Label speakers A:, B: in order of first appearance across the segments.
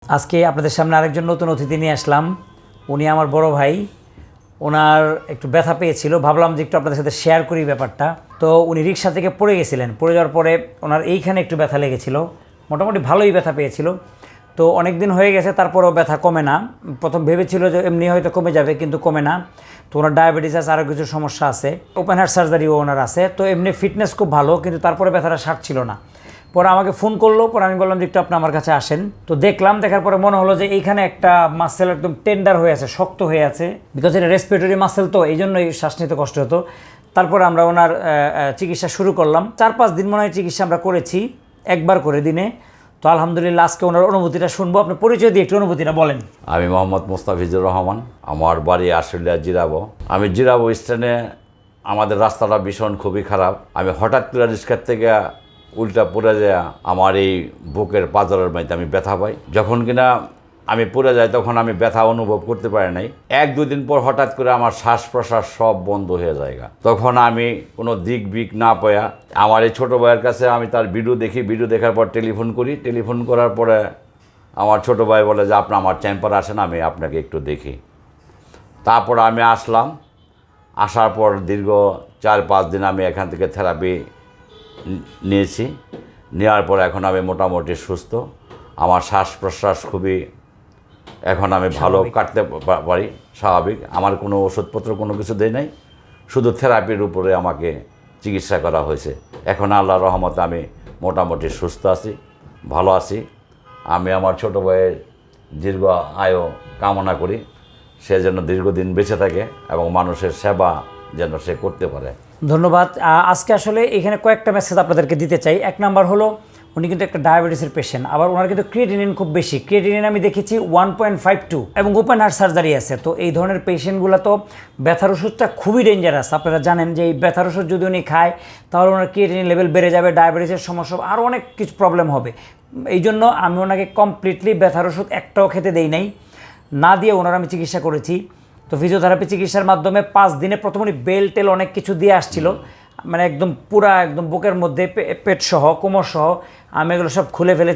A: আজকে আপনাদের সামনে আরেকজন নতুন অতিথি নিয়ে আসলাম। উনি আমার বড় ভাই। ওনার একটু ব্যথা পেয়েছিল, ভাবলাম যে একটু আপনাদের সাথে শেয়ার করি ব্যাপারটা। তো উনি রিক্সা থেকে পড়ে গেছিলেন, পড়ে যাওয়ার পরে ওনার এইখানে একটু ব্যথা লেগেছিল, মোটামুটি ভালোই ব্যথা পেয়েছিল। তো অনেক দিন হয়ে গেছে, তারপরেও ব্যথা কমে না। প্রথম ভেবেছিল যে এমনি হয়তো কমে যাবে, কিন্তু কমে না। তো ওনার ডায়াবেটিস আছে, আরও কিছু সমস্যা আছে, ওপেন হার্ট সার্জারিও ওনার আছে। তো এমনি ফিটনেস খুব ভালো, কিন্তু তারপরে ব্যথাটা সারছিল না। পরে আমাকে ফোন করলো, পরে আমি বললাম যে একটু আপনি আমার কাছে আসেন। তো দেখলাম, দেখার পরে মনে হলো যে এইখানে একটা মাসেল একদম টেন্ডার হয়ে আছে, শক্ত হয়ে আছে, বিকজ এটা রেসপিরেটরি মাসেল, তো এই জন্যই শ্বাস নিতে কষ্ট হতো। তারপরে আমরা ওনার চিকিৎসা শুরু করলাম। 4-5 দিন মনে হয় চিকিৎসা আমরা করেছি, একবার করে দিনে। তো আলহামদুলিল্লাহ, আজকে ওনার অনুভূতিটা শুনবো। আপনি পরিচয় দিয়ে একটু অনুভূতিটা বলেন।
B: আমি মোহাম্মদ মোস্তাফিজুর রহমান, আমার বাড়ি আশুলিয়া জিরাবো। আমি জিরাবো স্ট্যান্ডে, আমাদের রাস্তাটা ভীষণ খুবই খারাপ। আমি হঠাৎ করে রিক্সার থেকে উল্টা পড়ে যায়, আমার এই বুকের পাঁজরের মধ্যে আমি ব্যথা পাই। যখন কিনা আমি পড়ে যাই তখন আমি ব্যথা অনুভব করতে পারি নাই। 1-2 দিন পর হঠাৎ করে আমার শ্বাস প্রশ্বাস সব বন্ধ হয়ে যায়। তখন আমি কোনো দিক বিক না পায়া আমার এই ছোটো ভাইয়ের কাছে আমি তার ভিডিও দেখি, ভিডিও দেখার পর টেলিফোন করি। টেলিফোন করার পরে আমার ছোটো ভাই বলে যে আপনি আমার চেম্বারে আসেন, আমি আপনাকে একটু দেখি। তারপর আমি আসলাম, আসার পর দীর্ঘ 4-5 দিন আমি এখান থেকে থেরাপি নিয়েছি। নেওয়ার পর এখন আমি মোটামুটি সুস্থ। আমার শ্বাস প্রশ্বাস খুবই, এখন আমি ভালো কাটতে পারি, স্বাভাবিক। আমার কোনো ওষুধপত্র কোনো কিছু দেয় নাই, শুধু থেরাপির উপরে আমাকে চিকিৎসা করা হয়েছে। এখন আল্লাহর রহমতে আমি মোটামুটি সুস্থ আছি, ভালো আছি। আমি আমার ছোটো ভাইয়ের দীর্ঘ আয়ু কামনা করি, সে যেন দীর্ঘদিন বেঁচে থাকে এবং মানুষের সেবা যেন সে করতে পারে।
A: ধন্যবাদ। আজকে আসলে এখানে কয়েকটা মেসেজ আপনাদেরকে দিতে চাই। 1 নাম্বার হলো, উনি কিন্তু একটা ডায়াবেটিসের পেশেন্ট, আবার ওনার কিন্তু ক্রিয়েটিনিন খুব বেশি। ক্রিয়েটিনিন আমি দেখেছি 1.52 এবং ওপেন হার্ট সার্জারি আছে। তো এই ধরনের পেশেন্টগুলো তো ব্যথার ওষুধটা খুবই ডেঞ্জারাস। আপনারা জানেন যে এই ব্যথার ওষুধ যদি উনি খায় তাহলে ওনার ক্রিয়েটিনিন লেভেল বেড়ে যাবে, ডায়াবেটিসের সমস্যা, আরও অনেক কিছু প্রবলেম হবে। এই জন্য আমি ওনাকে কমপ্লিটলি ব্যথার ওষুধ একটাও খেতে দেই নাই, না দিয়ে ওনার আমি চিকিৎসা করেছি। তো ফিজিওথেরাপি চিকিৎসার মাধ্যমে 5 দিনে প্রথম উনি বেল টেল অনেক কিছু দিয়ে আসছিল, মানে একদম পুরা একদম বুকের মধ্যে পেট সহ কোমর সহ আমি এগুলো সব খুলে ফেলে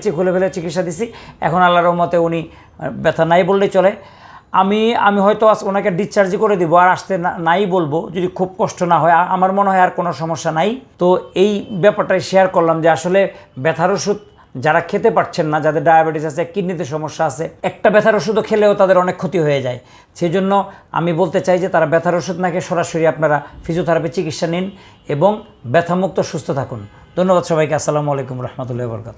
A: চিকিৎসা দিছি। এখন আল্লাহর রহমতে উনি ব্যথা নাই বললেই চলে। আমি হয়তো ওনাকে ডিসচার্জই করে দিব, আর আসতে নাই বলবো, যদি খুব কষ্ট না হয়। আমার মনে হয় আর কোনো সমস্যা নাই। তো এই ব্যাপারটাই শেয়ার করলাম যে আসলে ব্যথার ওষুধ যারা খেতে পারছেন না, যাদের ডায়াবেটিস আছে, কিডনিতে সমস্যা আছে, একটা ব্যথার ওষুধও খেলেও তাদের অনেক ক্ষতি হয়ে যায়। সেই জন্য আমি বলতে চাই যে তারা ব্যথার ওষুধ না খেয়ে সরাসরি আপনারা ফিজিওথেরাপি চিকিৎসা নিন এবং ব্যথামুক্ত সুস্থ থাকুন। ধন্যবাদ সবাইকে। আসসালামু আলাইকুম রহমতুল্লাহি ওয়া বারাকাতুহু।